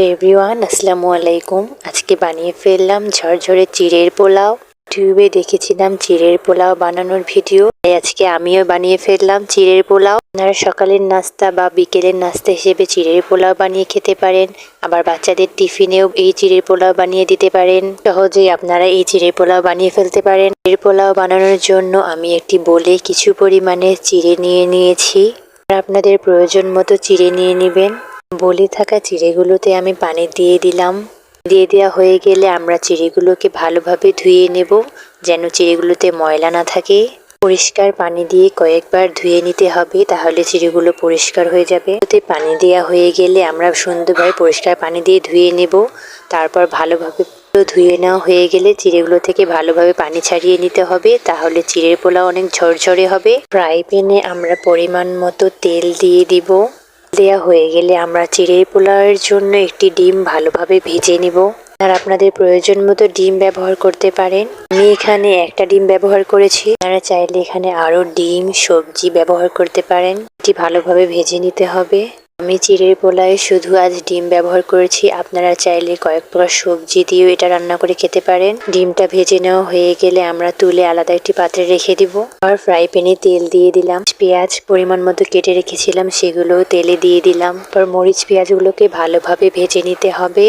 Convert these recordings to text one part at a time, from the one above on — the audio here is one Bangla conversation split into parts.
এভরিওয়ান, আসসালামু আলাইকুম। আজকে বানিয়ে ফেললাম ঝরঝরে চিড়ের পোলাও। ইউটিউবে দেখেছিলাম চিড়ের পোলাও বানানোর ভিডিও, তাই আজকে আমিও বানিয়ে ফেললাম চিড়ের পোলাও। আপনারা সকালের নাস্তা বা বিকেলের নাস্তা হিসেবে চিড়ের পোলাও বানিয়ে খেতে পারেন, আবার বাচ্চাদের টিফিনেও এই চিড়ের পোলাও বানিয়ে দিতে পারেন। সহজেই আপনারা এই চিড়ের পোলাও বানিয়ে ফেলতে পারেন। চিড়ের পোলাও বানানোর জন্য আমি একটি বোলে কিছু পরিমাণে চিড়ে নিয়ে নিয়েছি। আপনাদের প্রয়োজন মতো চিড়ে নিয়ে নেবেন। বলে থাকা চিড়েগুলোতে আমি পানি দিয়ে দিলাম। দিয়ে দেওয়া হয়ে গেলে আমরা চিড়েগুলোকে ভালোভাবে ধুয়ে নেব, যেন চিড়েগুলোতে ময়লা না থাকে। পরিষ্কার পানি দিয়ে কয়েকবার ধুয়ে নিতে হবে, তাহলে চিড়েগুলো পরিষ্কার হয়ে যাবে। ওতে পানি দেওয়া হয়ে গেলে আমরা সুন্দরভাবে পরিষ্কার পানি দিয়ে ধুয়ে নেব। তারপর ভালোভাবে ধুয়ে নেওয়া হয়ে গেলে চিড়েগুলো থেকে ভালোভাবে পানি ছাড়িয়ে নিতে হবে, তাহলে চিড়ের পোলাও অনেক ঝরঝরে হবে। ফ্রাই প্যানে আমরা পরিমাণ মতো তেল দিয়ে দিব। দেয়া হয়ে গেলে আমরা চিড়ের পোলাওয়ের জন্য একটি ডিম ভালোভাবে ভেজে নিব। আর আপনাদের প্রয়োজন মতো ডিম ব্যবহার করতে পারেন। আমি এখানে একটা ডিম ব্যবহার করেছি, আপনারা চাইলে এখানে আরো ডিম সবজি ব্যবহার করতে পারেন। এটি ভালোভাবে ভেজে নিতে হবে। আমি চিড়ের পোলাওয়ে শুধু আজ ডিম ব্যবহার করেছি, আপনারা চাইলে কয়েক প্রকার সবজি দিয়েও এটা রান্না করে খেতে পারেন। ডিমটা ভেজে নেওয়া হয়ে গেলে আমরা তুলে আলাদা একটি পাত্রে রেখে দিব। আর ফ্রাই প্যানে তেল দিয়ে দিলাম। পেঁয়াজ পরিমাণ মতো কেটে রেখেছিলাম, সেগুলো তেলে দিয়ে দিলাম। তারপর মরিচ পেঁয়াজগুলোকে ভালোভাবে ভেজে নিতে হবে।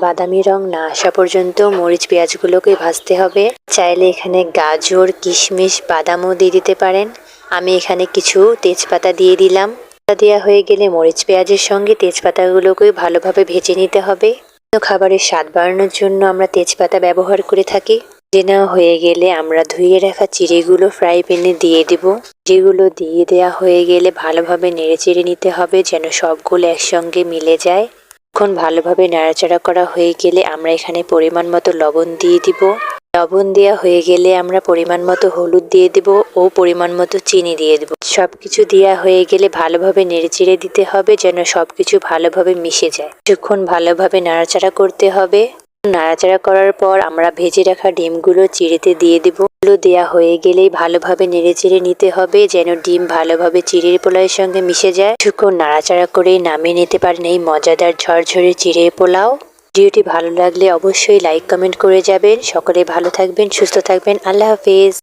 বাদামি রং না আসা পর্যন্ত মরিচ পেঁয়াজগুলোকে ভাজতে হবে। চাইলে এখানে গাজর, কিশমিশ, বাদামও দিয়ে দিতে পারেন। আমি এখানে কিছু তেজপাতা দিয়ে দিলাম। দেওয়া হয়ে গেলে মরিচ পেঁয়াজের সঙ্গে তেজপাতাগুলোকে ভালোভাবে ভেজে নিতে হবে। খাবারের স্বাদ বাড়ানোর জন্য আমরা তেজপাতা ব্যবহার করে থাকি। ভেজে নেওয়া হয়ে গেলে আমরা ধুয়ে রাখা চিড়েগুলো ফ্রাই প্যানে দিয়ে দেব। চিড়েগুলো দিয়ে দেওয়া হয়ে গেলে ভালোভাবে নেড়েচেড়ে নিতে হবে, যেন সবগুলো একসঙ্গে মিলে যায়। এখন ভালোভাবে নাড়াচাড়া করা হয়ে গেলে আমরা এখানে পরিমাণ মতো লবণ দিয়ে দিব। লবণ দেওয়া হয়ে গেলে আমরা পরিমাণ মতো হলুদ দিয়ে দেব ও পরিমাণ মতো চিনি দিয়ে দেব। সবকিছু দেওয়া হয়ে গেলে ভালোভাবে নেড়েচেড়ে দিতে হবে, যেন সবকিছু ভালোভাবে মিশে যায়। কিছুক্ষণ ভালোভাবে নাড়াচাড়া করতে হবে। নাড়াচাড়া করার পর আমরা ভেজে রাখা ডিমগুলো চিড়েতে দিয়ে দেব। দেওয়া হয়ে গেলেই ভালোভাবে নেড়েচেড়ে নিতে হবে, যেন ডিম ভালোভাবে চিড়ের পোলাওয়ের সঙ্গে মিশে যায়। কিছুক্ষণ নাড়াচাড়া করেই নামিয়ে নিতে পারেন এই মজাদার ঝরঝরে চিড়ের পোলাও। ভিডিওটি ভালো লাগলে অবশ্যই লাইক কমেন্ট করে যাবেন। সকলে ভালো থাকবেন, সুস্থ থাকবেন। আল্লাহ হাফেজ।